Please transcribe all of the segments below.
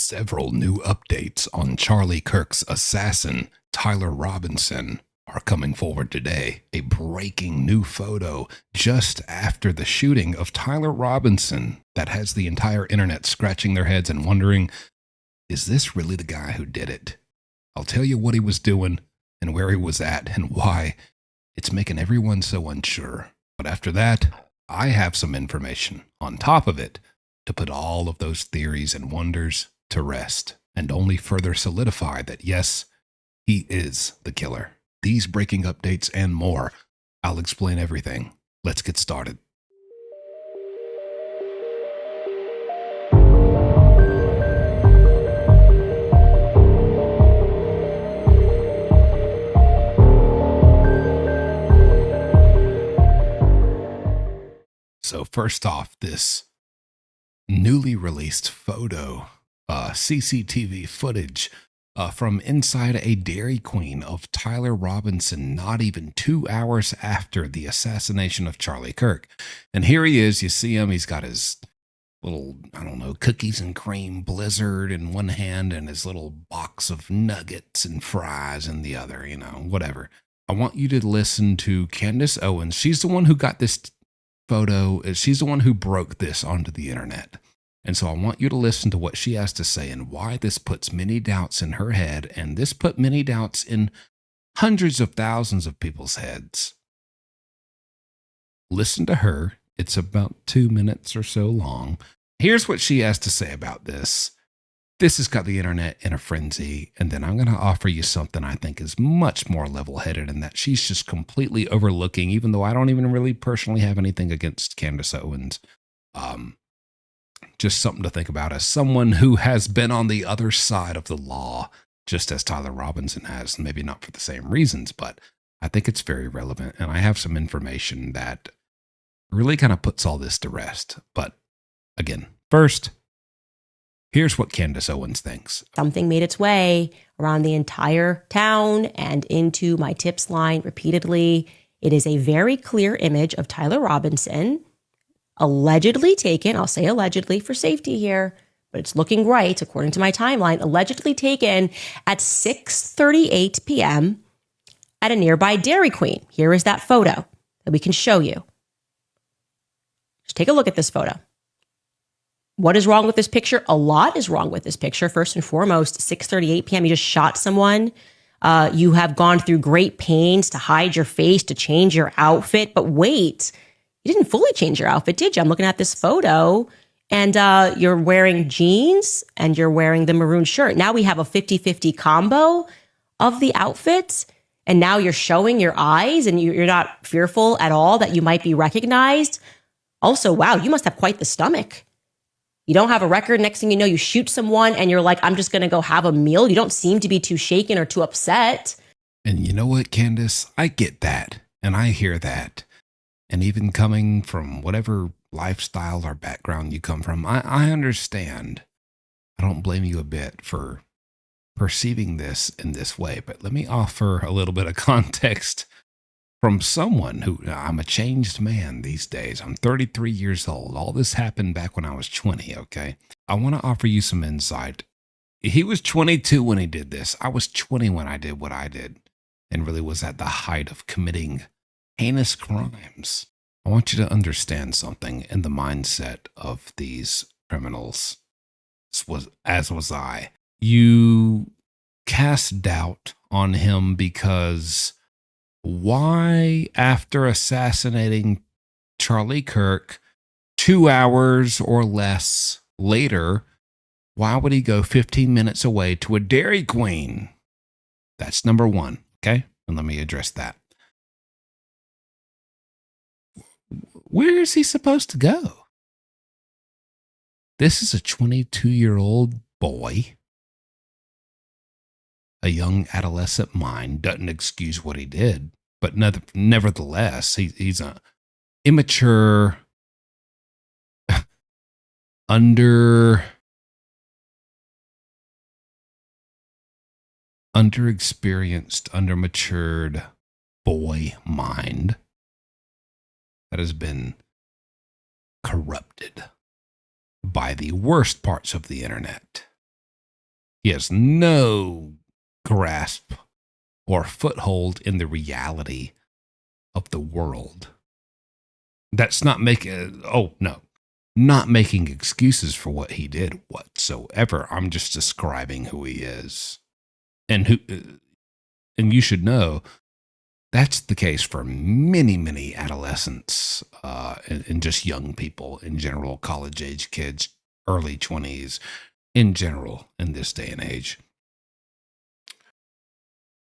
Several new updates on Charlie Kirk's assassin, Tyler Robinson, are coming forward today. A breaking new photo just after the shooting of Tyler Robinson that has the entire internet scratching their heads and wondering, is this really the guy who did it? I'll tell you what he was doing and where he was at and why. It's making everyone so unsure. But after that, I have some information on top of it to put all of those theories and wonders to rest and only further solidify that, yes, he is the killer. These breaking updates and more. I'll explain everything. Let's get started. So first off, this newly released photo, CCTV footage from inside a Dairy Queen of Tyler Robinson not even 2 hours after the assassination of Charlie Kirk. And here he is. You see him. He's got his little, cookies and cream blizzard in one hand and his little box of nuggets and fries in the other, whatever. I want you to listen to Candace Owens. She's the one who got this photo. She's the one who broke this onto the internet. And so I want you to listen to what she has to say and why this puts many doubts in her head. And this put many doubts in hundreds of thousands of people's heads. Listen to her. It's about 2 minutes or so long. Here's what she has to say about this. This has got the internet in a frenzy. And then I'm going to offer you something I think is much more level-headed and that she's just completely overlooking, even though I don't even really personally have anything against Candace Owens. Just something to think about as someone who has been on the other side of the law, just as Tyler Robinson has, maybe not for the same reasons, but I think it's very relevant. And I have some information that really kind of puts all this to rest. But again, first, here's what Candace Owens thinks. Something made its way around the entire town and into my tips line repeatedly. It is a very clear image of Tyler Robinson, allegedly taken, I'll say allegedly for safety here, but it's looking right according to my timeline, allegedly taken at 6:38 p.m. at a nearby Dairy Queen. Here is that photo that we can show you. Just take a look at this photo. What is wrong with this picture? A lot is wrong with this picture. First and foremost, 6:38 p.m., you just shot someone. You have gone through great pains to hide your face, to change your outfit. But wait, you didn't fully change your outfit, did you? I'm looking at this photo, and you're wearing jeans, and you're wearing the maroon shirt. Now we have a 50-50 combo of the outfits, and now you're showing your eyes, and you're not fearful at all that you might be recognized. Also, wow, you must have quite the stomach. You don't have a record. Next thing you know, you shoot someone and you're like, I'm just going to go have a meal. You don't seem to be too shaken or too upset. And you know what, Candace? I get that. And I hear that. And even coming from whatever lifestyle or background you come from, I understand. I don't blame you a bit for perceiving this in this way. But let me offer a little bit of context from someone who, I'm a changed man these days. I'm 33 years old. All this happened back when I was 20, okay? I want to offer you some insight. He was 22 when he did this. I was 20 when I did what I did and really was at the height of committing heinous crimes. I want you to understand something in the mindset of these criminals, as was I. You cast doubt on him because why, after assassinating Charlie Kirk 2 hours or less later, why would he go 15 minutes away to a Dairy Queen? That's number one, okay? And let me address that. Where is he supposed to go? This is a 22-year-old boy. A young adolescent mind. Doesn't excuse what he did, but nevertheless, he's an immature, underexperienced, undermatured boy mind that has been corrupted by the worst parts of the internet. He has no grasp or foothold in the reality of the world. That's not making, oh no, not making excuses for what he did whatsoever. I'm just describing who he is. And you should know that's the case for many, many adolescents and just young people in general, college age kids, early 20s in general in this day and age.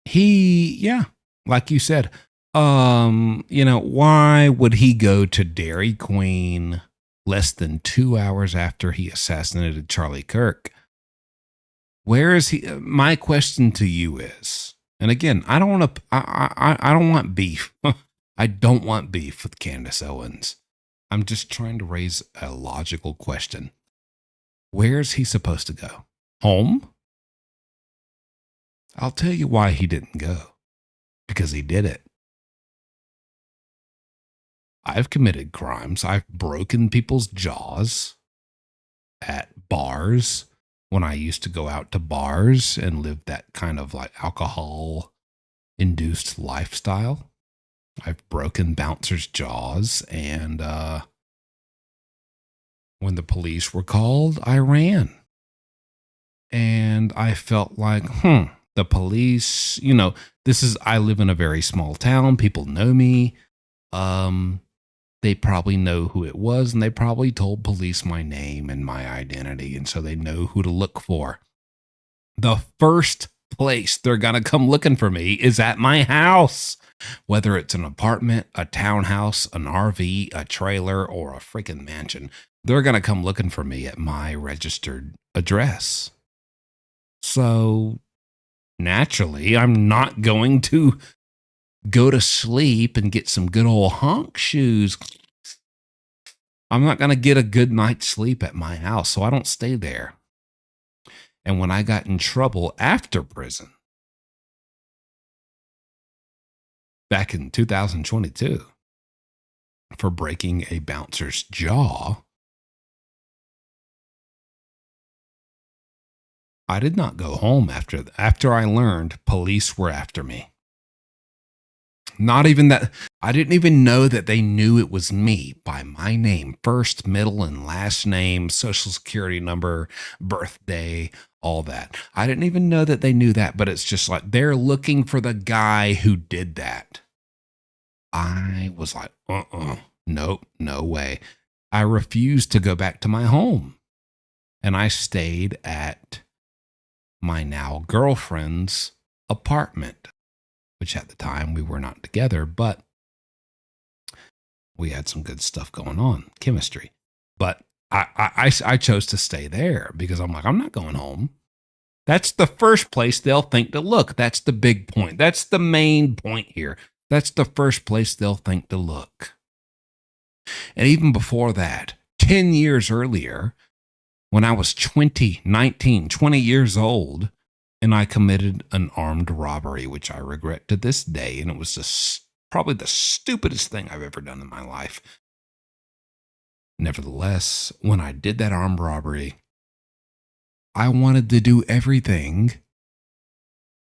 Yeah, like you said, why would he go to Dairy Queen less than 2 hours after he assassinated Charlie Kirk? Where is he? My question to you is, and again, I don't want to. I don't want beef. I don't want beef with Candace Owens. I'm just trying to raise a logical question. Where's he supposed to go? Home? I'll tell you why he didn't go. Because he did it. I've committed crimes. I've broken people's jaws at bars when I used to go out to bars and live that kind of like alcohol induced lifestyle. I've broken bouncers' jaws, and when the police were called, I ran. And I felt like, the police, I live in a very small town. People know me. They probably know who it was, and they probably told police my name and my identity, and so they know who to look for. The first place they're going to come looking for me is at my house, whether it's an apartment, a townhouse, an RV, a trailer, or a freaking mansion. They're going to come looking for me at my registered address. So naturally, I'm not going to go to sleep and get some good old honk shoes. I'm not going to get a good night's sleep at my house, so I don't stay there. And when I got in trouble after prison, back in 2022, for breaking a bouncer's jaw, I did not go home after I learned police were after me. Not even that. I didn't even know that they knew it was me by my name, first, middle, and last name, social security number, birthday, all that. I didn't even know that they knew that, but it's just like they're looking for the guy who did that. I was like, nope, no way. I refused to go back to my home. And I stayed at my now girlfriend's apartment, which at the time we were not together, but we had some good stuff going on, chemistry. But I chose to stay there because I'm like, I'm not going home. That's the first place they'll think to look. That's the big point. That's the main point here. That's the first place they'll think to look. And even before that, 10 years earlier, when I was 20 years old, and I committed an armed robbery, which I regret to this day. And it was probably the stupidest thing I've ever done in my life. Nevertheless, when I did that armed robbery, I wanted to do everything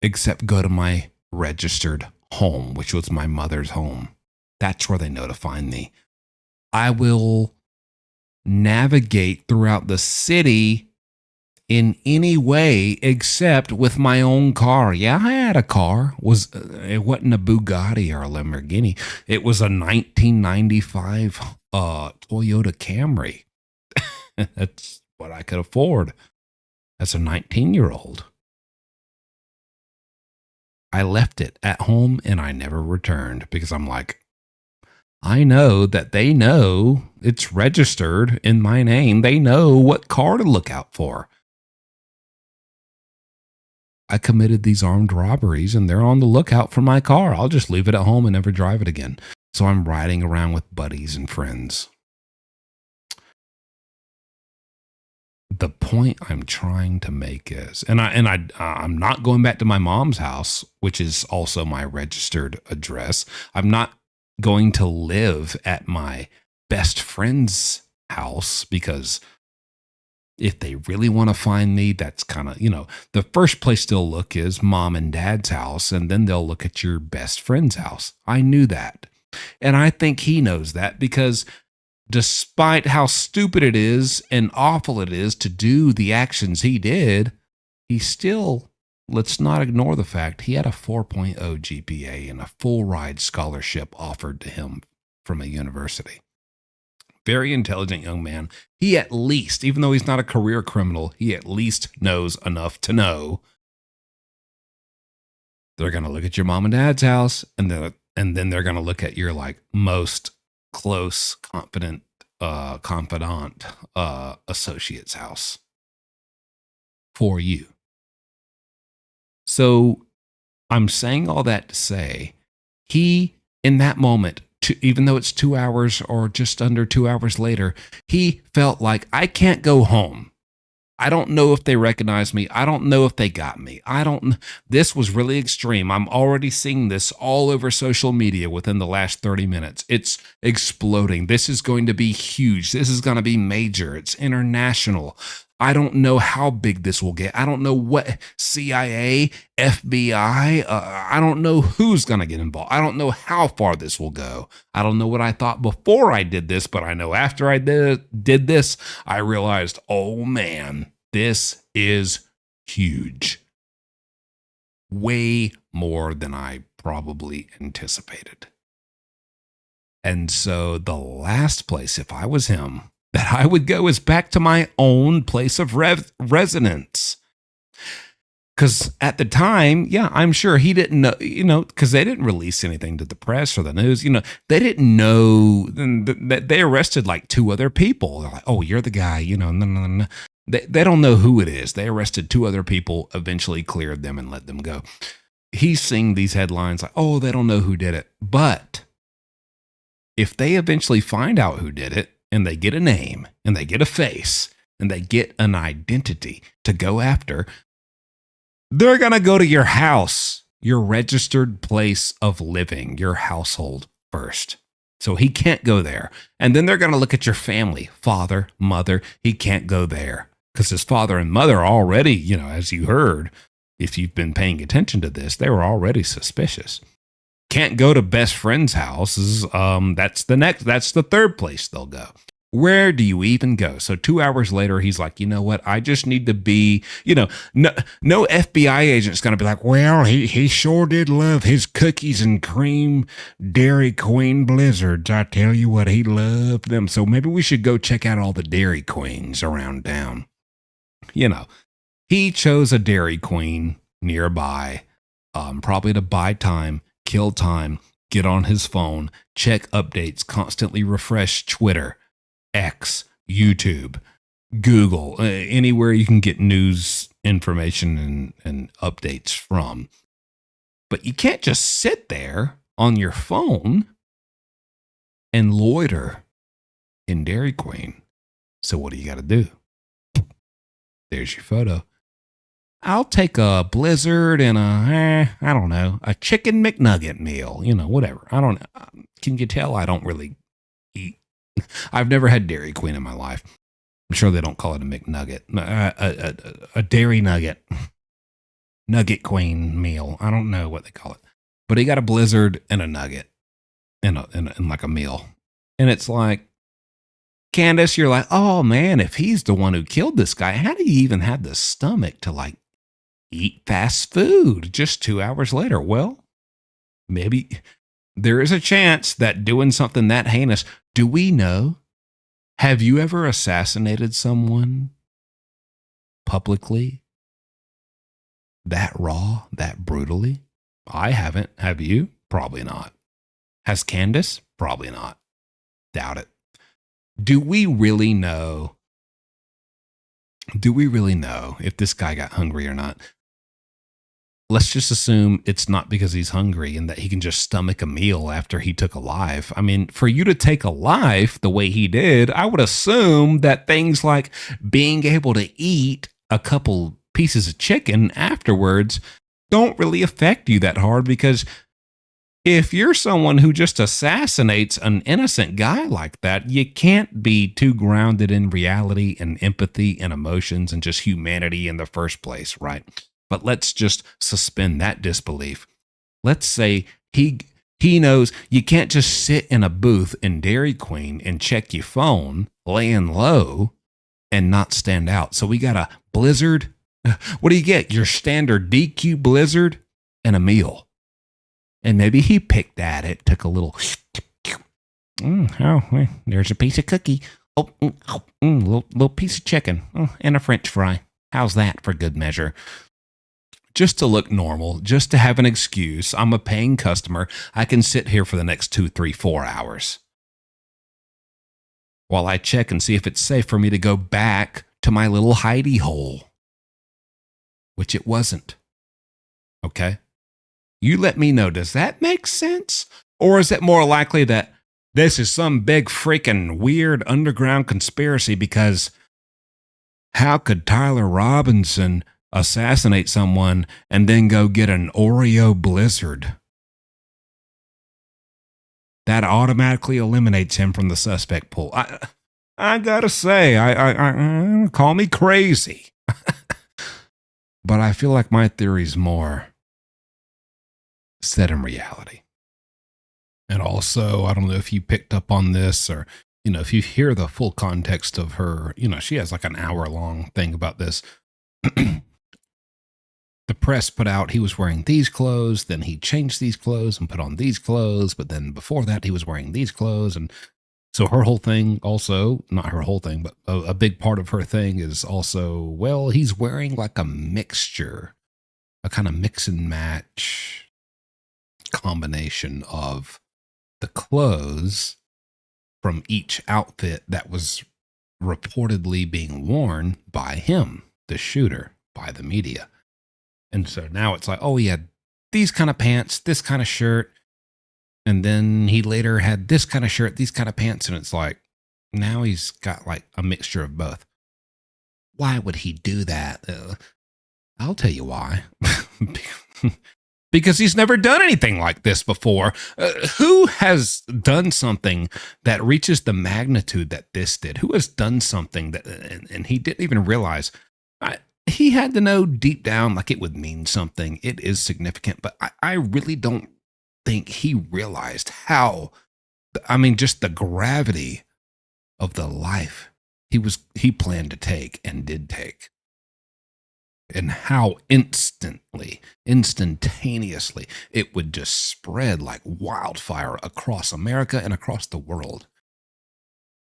except go to my registered home, which was my mother's home. That's where they know to find me. I will navigate throughout the city in any way except with my own car. Yeah, I had a car. It wasn't a Bugatti or a Lamborghini. It was a 1995 Toyota Camry. That's what I could afford as a 19-year-old. I left it at home and I never returned because I'm like, I know that they know it's registered in my name. They know what car to look out for. I committed these armed robberies and they're on the lookout for my car. I'll just leave it at home and never drive it again. So I'm riding around with buddies and friends. The point I'm trying to make is, I'm not going back to my mom's house, which is also my registered address. I'm not going to live at my best friend's house because If they really want to find me, that's kind of, the first place they'll look is mom and dad's house, and then they'll look at your best friend's house. I knew that. And I think he knows that because despite how stupid it is and awful it is to do the actions he did, he still, let's not ignore the fact he had a 4.0 GPA and a full ride scholarship offered to him from a university. Very intelligent young man. He at least, even though he's not a career criminal, he at least knows enough to know they're going to look at your mom and dad's house, and then they're going to look at your like most close, confidant associate's house for you. So I'm saying all that to say he, in that moment, even though it's 2 hours or just under 2 hours later, he felt like, I can't go home. I don't know if they recognize me. I don't know if they got me. This was really extreme. I'm already seeing this all over social media within the last 30 minutes. It's exploding. This is going to be huge. This is going to be major. It's international. I don't know how big this will get. I don't know what CIA, FBI, I don't know who's going to get involved. I don't know how far this will go. I don't know what I thought before I did this, but I know after I did this, I realized, oh man, this is huge. Way more than I probably anticipated. And so the last place, if I was him, that I would go is back to my own place of residence. Because at the time, yeah, I'm sure he didn't know, because they didn't release anything to the press or the news. They didn't know that they arrested like 2 other people. They're like, oh, you're the guy, no. They don't know who it is. They arrested 2 other people, eventually cleared them and let them go. He's seeing these headlines like, oh, they don't know who did it. But if they eventually find out who did it, and they get a name, and they get a face, and they get an identity to go after, they're going to go to your house, your registered place of living, your household first. So he can't go there. And then they're going to look at your family, father, mother. He can't go there because his father and mother are already, as you heard, if you've been paying attention to this, they were already suspicious. Can't go to best friend's houses. That's the third place they'll go. Where do you even go? So 2 hours later, he's like, you know what? I just need to be, no FBI agent's going to be like, well, he sure did love his cookies and cream Dairy Queen Blizzards. I tell you what, he loved them. So maybe we should go check out all the Dairy Queens around town. He chose a Dairy Queen nearby, probably to buy time, kill time, get on his phone, check updates, constantly refresh Twitter, X, YouTube, Google, anywhere you can get news information and updates from. But you can't just sit there on your phone and loiter in Dairy Queen. So what do you got to do? There's your photo. I'll take a Blizzard and a chicken McNugget meal, whatever. I don't know. Can you tell I don't really eat? I've never had Dairy Queen in my life. I'm sure they don't call it a McNugget. A Dairy Nugget. Nugget Queen meal. I don't know what they call it. But he got a Blizzard and a nugget and like a meal. And it's like, Candace, you're like, oh man, if he's the one who killed this guy, how do you even have the stomach to like eat fast food just 2 hours later? Well, maybe there is a chance that doing something that heinous, do we know? Have you ever assassinated someone publicly? That raw, that brutally? I haven't. Have you? Probably not. Has Candace? Probably not. Doubt it. Do we really know? Do we really know if this guy got hungry or not? Let's just assume it's not because he's hungry and that he can just stomach a meal after he took a life. I mean, for you to take a life the way he did, I would assume that things like being able to eat a couple pieces of chicken afterwards don't really affect you that hard because if you're someone who just assassinates an innocent guy like that, you can't be too grounded in reality and empathy and emotions and just humanity in the first place, right? But let's just suspend that disbelief. Let's say he knows you can't just sit in a booth in Dairy Queen and check your phone, laying low, and not stand out. So we got a blizzard. What do you get? Your standard DQ blizzard and a meal. And maybe he picked at it, took a little, there's a piece of cookie. Little piece of chicken and a French fry. How's that for good measure? Just to look normal, just to have an excuse. I'm a paying customer. I can sit here for the next 2, 3, 4 hours while I check and see if it's safe for me to go back to my little hidey hole, which it wasn't. Okay? You let me know, does that make sense? Or is it more likely that this is some big freaking weird underground conspiracy because how could Tyler Robinson assassinate someone and then go get an Oreo blizzard? That automatically eliminates him from the suspect pool. I gotta say, I call me crazy. But I feel like my theory's more set in reality. And also, I don't know if you picked up on this or, if you hear the full context of her, she has like an hour-long thing about this. The press put out he was wearing these clothes, then he changed these clothes and put on these clothes, but then before that he was wearing these clothes. And so her whole thing also, not her whole thing, but a big part of her thing is also, well, he's wearing like a mixture, a kind of mix and match combination of the clothes from each outfit that was reportedly being worn by him, the shooter, by the media. And so now it's like, oh, he had these kind of pants, this kind of shirt, and then he later had this kind of shirt, these kind of pants, and it's like, now he's got like a mixture of both. Why would he do that? I'll tell you why. Because he's never done anything like this before. Who has done something that reaches the magnitude that this did? Who has done something that, and he didn't even realize? He had to know deep down, like it would mean something. It is significant, but I really don't think he realized how, just the gravity of the life he planned to take and did take. And how instantaneously, it would just spread like wildfire across America and across the world.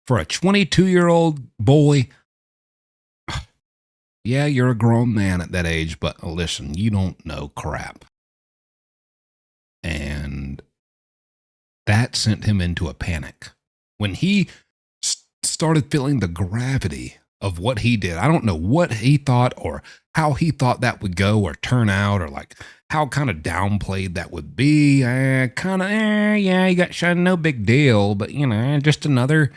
For a 22-year-old boy, yeah, you're a grown man at that age, but listen, you don't know crap. And that sent him into a panic. When he started feeling the gravity of what he did, I don't know what he thought or how he thought that would go or turn out, or like how kind of downplayed that would be. Yeah, he got shot, no big deal, but just another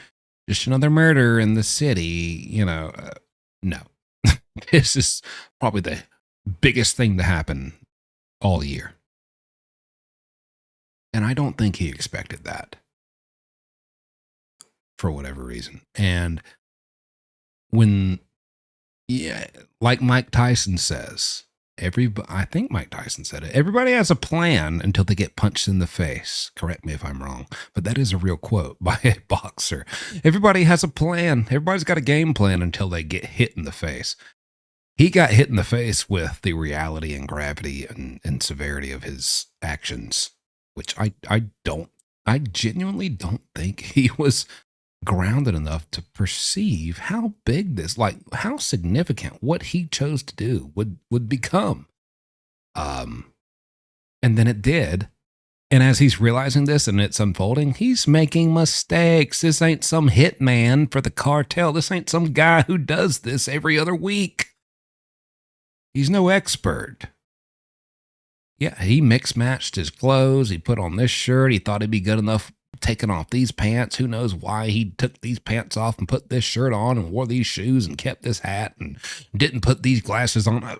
murder in the city, no. This is probably the biggest thing to happen all year. And I don't think he expected that for whatever reason. And like Mike Tyson says, I think Mike Tyson said it, everybody has a plan until they get punched in the face. Correct me if I'm wrong, but that is a real quote by a boxer. Everybody has a plan. Everybody's got a game plan until they get hit in the face. He got hit in the face with the reality and gravity and severity of his actions, which I genuinely don't think he was grounded enough to perceive how big this, like how significant what he chose to do would become. And then it did. And as he's realizing this and it's unfolding, he's making mistakes. This ain't some hitman for the cartel. This ain't some guy who does this every other week. He's no expert. Yeah, he mix-matched his clothes. He put on this shirt. He thought he'd be good enough taking off these pants. Who knows why he took these pants off and put this shirt on and wore these shoes and kept this hat and didn't put these glasses on.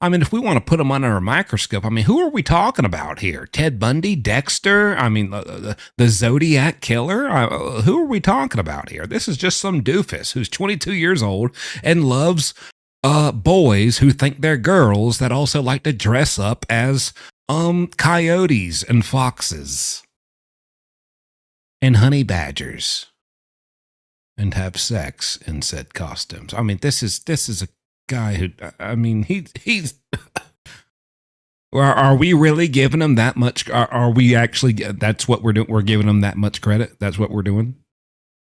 I mean, if we want to put them under a microscope, I mean, who are we talking about here? Ted Bundy, Dexter? I mean, the Zodiac Killer? Who are we talking about here? This is just some doofus who's 22 years old and loves boys who think they're girls that also like to dress up as coyotes and foxes and honey badgers and have sex in said costumes. I mean, this is a guy who, I mean, he's are we really giving him that much? Are we actually, that's what we're doing? We're giving him that much credit? That's what we're doing?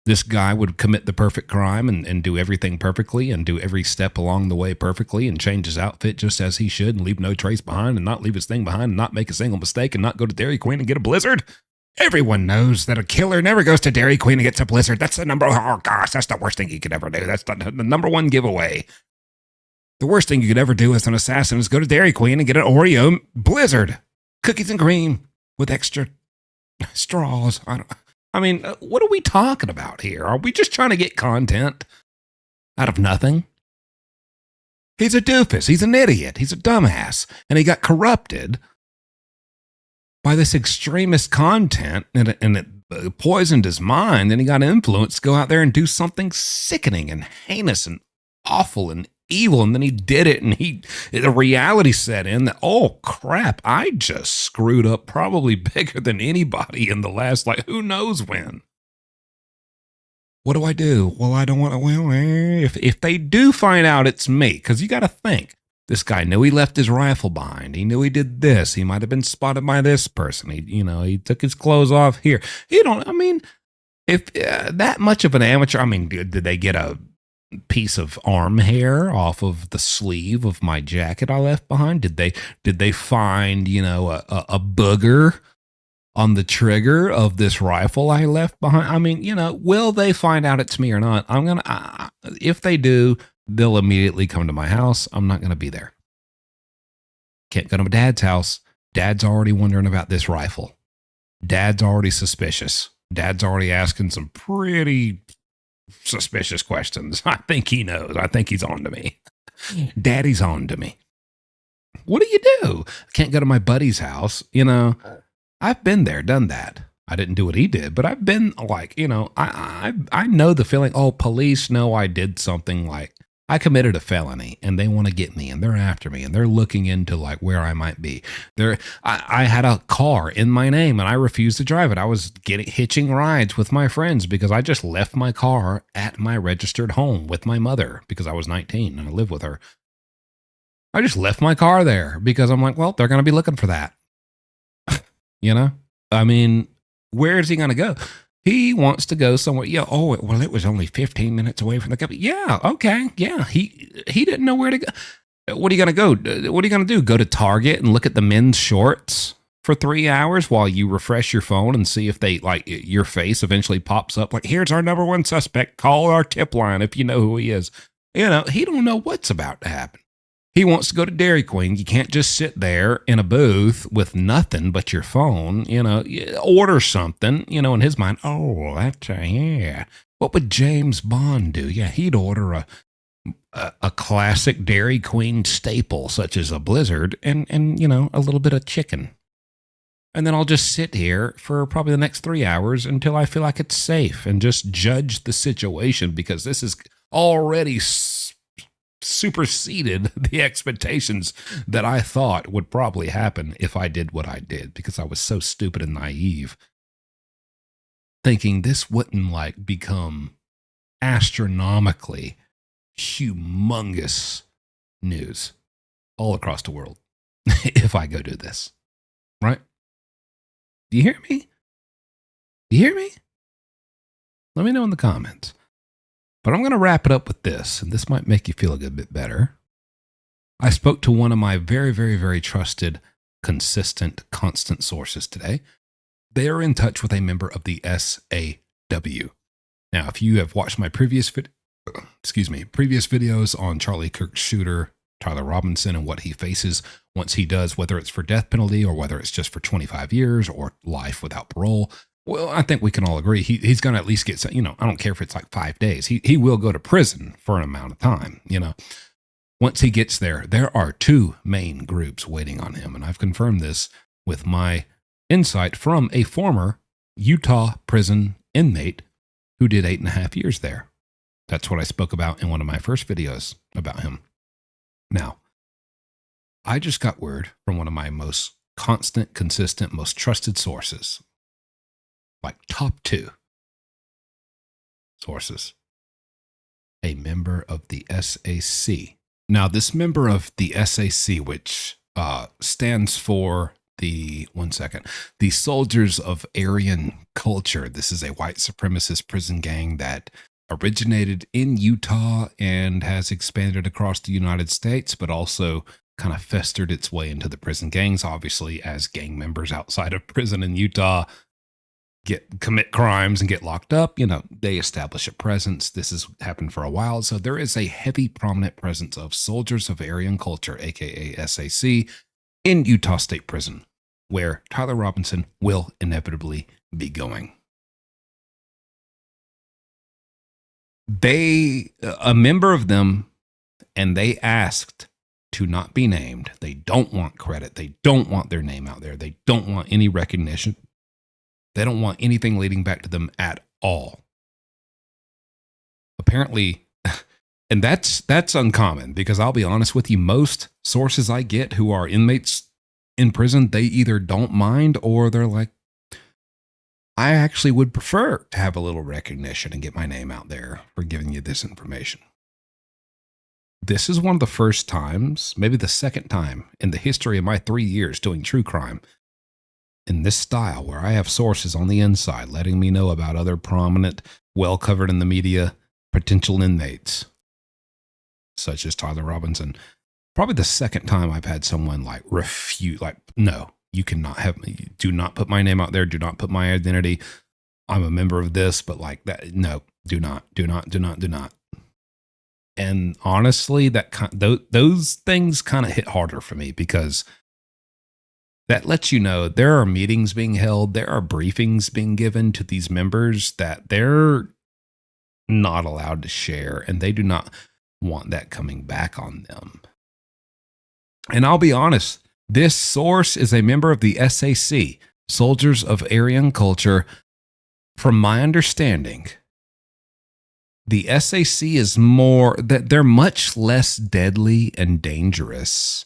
This guy would commit the perfect crime and do everything perfectly and do every step along the way perfectly and change his outfit just as he should and leave no trace behind and not leave his thing behind and not make a single mistake and not go to Dairy Queen and get a blizzard. Everyone knows that a killer never goes to Dairy Queen and gets a blizzard. That's the oh gosh, that's the worst thing you could ever do. That's the number one giveaway. The worst thing you could ever do as an assassin is go to Dairy Queen and get an Oreo blizzard. Cookies and cream with extra straws. I mean, what are we talking about here? Are we just trying to get content out of nothing? He's a doofus. He's an idiot. He's a dumbass. And he got corrupted by this extremist content and it poisoned his mind. And he got influenced to go out there and do something sickening and heinous and awful and evil. And then he did it and the reality set in that, oh crap, I just screwed up probably bigger than anybody in the last, who knows when. What do I do? Well, I don't want to, if they do find out it's me, because you got to think, this guy knew he left his rifle behind. He knew he did this. He might have been spotted by this person. He took his clothes off here. If that much of an amateur, did they get a piece of arm hair off of the sleeve of my jacket I left behind? Did they find, a booger on the trigger of this rifle I left behind? Will they find out it's me or not? If they do, they'll immediately come to my house. I'm not going to be there. Can't go to my dad's house. Dad's already wondering about this rifle. Dad's already suspicious. Dad's already asking some pretty suspicious questions. I think he knows. I think he's on to me. Daddy's on to me. What do you do? Can't go to my buddy's house. I've been there, done that. I didn't do what he did, but I've been I know the feeling. Oh, police know I did something, I committed a felony and they want to get me and they're after me and they're looking into where I might be. I had a car in my name and I refused to drive it. I was hitching rides with my friends because I just left my car at my registered home with my mother because I was 19 and I lived with her. I just left my car there because I'm well, they're going to be looking for that. Where is he going to go? He wants to go somewhere. Yeah. Oh, well, it was only 15 minutes away from the company. Yeah. Okay. Yeah. He didn't know where to go. What are you going to go? What are you going to do? Go to Target and look at the men's shorts for 3 hours while you refresh your phone and see if they your face eventually pops up. Here's our number one suspect. Call our tip line if you know who he is. He don't know what's about to happen. He wants to go to Dairy Queen. You can't just sit there in a booth with nothing but your phone, order something, in his mind. Oh, that's, yeah. What would James Bond do? Yeah, he'd order a classic Dairy Queen staple, such as a blizzard and a little bit of chicken. And then I'll just sit here for probably the next 3 hours until I feel like it's safe and just judge the situation because this is already superseded the expectations that I thought would probably happen if I did what I did because I was so stupid and naive, thinking this wouldn't become astronomically humongous news all across the world if I go do this, right? Do you hear me? Do you hear me? Let me know in the comments. But I'm going to wrap it up with this, and this might make you feel a good bit better. I spoke to one of my very, very, very trusted, consistent, constant sources today. They are in touch with a member of the SAW. Now, if you have watched my previous videos on Charlie Kirk's shooter, Tyler Robinson, and what he faces once he does, whether it's for death penalty or whether it's just for 25 years or life without parole, well, I think we can all agree he's going to at least get, I don't care if it's 5 days. He will go to prison for an amount of time, Once he gets there, there are two main groups waiting on him. And I've confirmed this with my insight from a former Utah prison inmate who did 8.5 years there. That's what I spoke about in one of my first videos about him. Now, I just got word from one of my most constant, consistent, most trusted sources, like top 2 sources, a member of the SAC. Now, this member of the SAC, which stands for the Soldiers of Aryan Culture. This is a white supremacist prison gang that originated in Utah and has expanded across the United States, but also kind of festered its way into the prison gangs. Obviously, as gang members outside of prison in Utah commit crimes and get locked up, they establish a presence. This has happened for a while. So there is a heavy, prominent presence of Soldiers of Aryan Culture, aka SAC, in Utah State Prison, where Tyler Robinson will inevitably be going. A member of them, and they asked to not be named. They don't want credit. They don't want their name out there. They don't want any recognition. They don't want anything leading back to them at all. Apparently, and that's uncommon, because I'll be honest with you, most sources I get who are inmates in prison, they either don't mind or they're like, I actually would prefer to have a little recognition and get my name out there for giving you this information. This is one of the first times, maybe the second time in the history of my 3 years doing true crime in this style, where I have sources on the inside letting me know about other prominent, well covered in the media, potential inmates, such as Tyler Robinson. Probably the second time I've had someone like refute, like, no, you cannot have me. Do not put my name out there. Do not put my identity. I'm a member of this, but like that, no, do not. And honestly, those things kind of hit harder for me, because that lets you know there are meetings being held, there are briefings being given to these members that they're not allowed to share, and they do not want that coming back on them. And I'll be honest, this source is a member of the SAC, Soldiers of Aryan Culture. From my understanding, the SAC is they're much less deadly and dangerous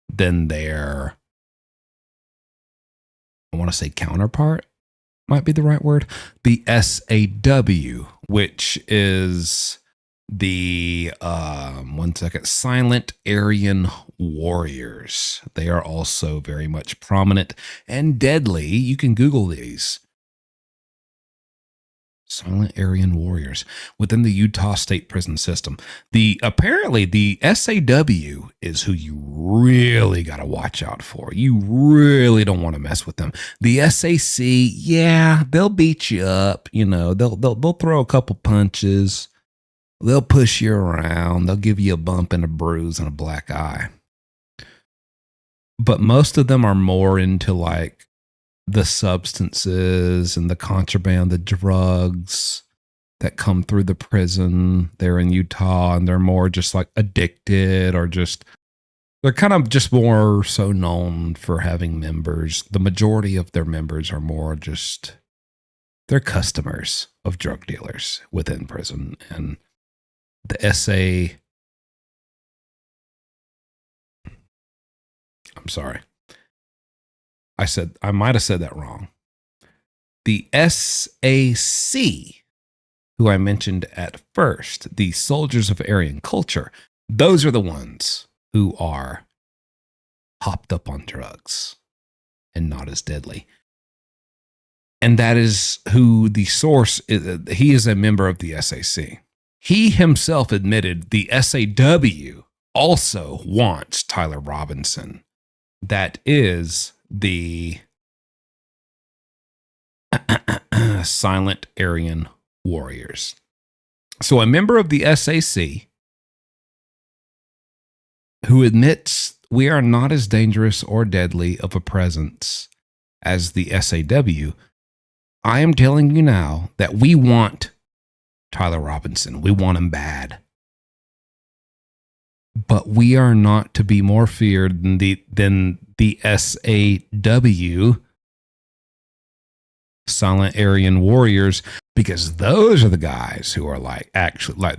than their, I want to say counterpart, might be the right word, the SAW, which is the Silent Aryan Warriors. They are also very much prominent and deadly. You can Google these. Silent Aryan Warriors within the Utah State Prison system. Apparently the SAW is who you really got to watch out for. You really don't want to mess with them. The SAC, yeah, they'll beat you up. They'll throw a couple punches. They'll push you around. They'll give you a bump and a bruise and a black eye. But most of them are more into like the substances and the contraband, the drugs that come through the prison there in Utah. And they're more just like addicted, or they're kind of just more so known for having members. The majority of their members are more just, they're customers of drug dealers within prison. And the I'm sorry. I might have said that wrong. The SAC, who I mentioned at first, the Soldiers of Aryan Culture, those are the ones who are hopped up on drugs and not as deadly. And that is who the source is. He is a member of the SAC. He himself admitted the SAW also wants Tyler Robinson. That is the Silent Aryan Warriors. So a member of the SAC who admits we are not as dangerous or deadly of a presence as the SAW, I am telling you now that we want Tyler Robinson. We want him bad. But we are not to be more feared than the SAW, Silent Aryan Warriors, because those are the guys who are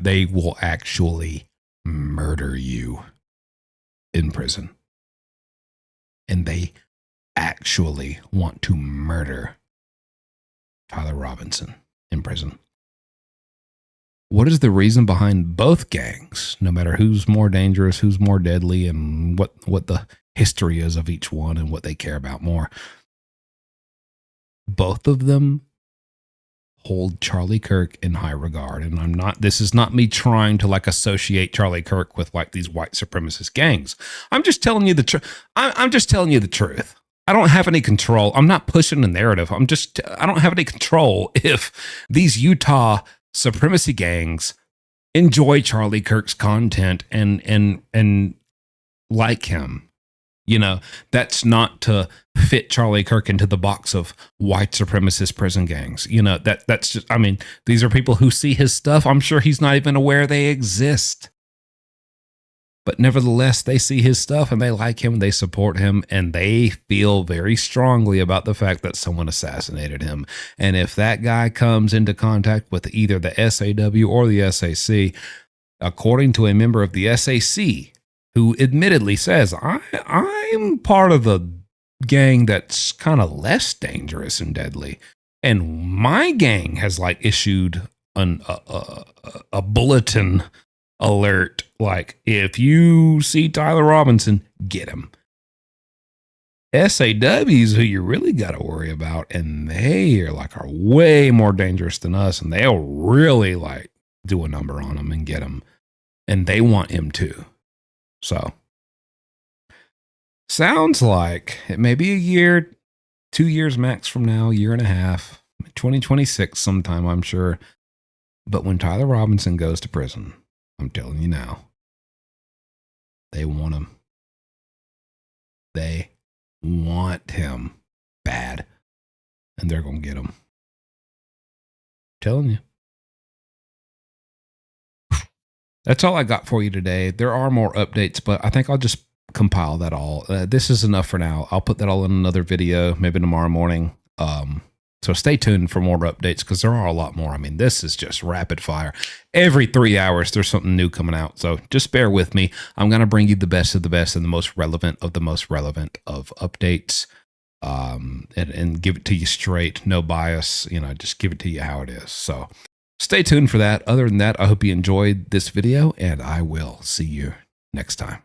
they will actually murder you in prison. And they actually want to murder Tyler Robinson in prison. What is the reason behind both gangs, no matter who's more dangerous, who's more deadly, and what the history is of each one and what they care about more? Both of them hold Charlie Kirk in high regard. And this is not me trying to associate Charlie Kirk with these white supremacist gangs. I'm just telling you the truth. I'm just telling you the truth. I don't have any control. I'm not pushing the narrative. I don't have any control if these Utah supremacy gangs enjoy Charlie Kirk's content and like him. That's not to fit Charlie Kirk into the box of white supremacist prison gangs. That's just, these are people who see his stuff. I'm sure he's not even aware they exist. But nevertheless, they see his stuff and they like him, they support him, and they feel very strongly about the fact that someone assassinated him. And if that guy comes into contact with either the SAW or the SAC, according to a member of the SAC, who admittedly says, I'm part of the gang that's kind of less dangerous and deadly, and my gang has issued a bulletin alert, if you see Tyler Robinson, get him. SAWs, who you really got to worry about, and they are way more dangerous than us, and they'll really do a number on him and get him, and they want him too. So sounds like it may be a year, 2 years max from now, year and a half, 2026 sometime, I'm sure. But when Tyler Robinson goes to prison, I'm telling you now, they want him. They want him bad. And they're going to get him. I'm telling you. That's all I got for you today. There are more updates, but I think I'll just compile that all. This is enough for now. I'll put that all in another video, maybe tomorrow morning. So stay tuned for more updates because there are a lot more. This is just rapid fire. Every 3 hours, there's something new coming out. So just bear with me. I'm going to bring you the best of the best and the most relevant of updates. And give it to you straight, no bias, just give it to you how it is. So stay tuned for that. Other than that, I hope you enjoyed this video, and I will see you next time.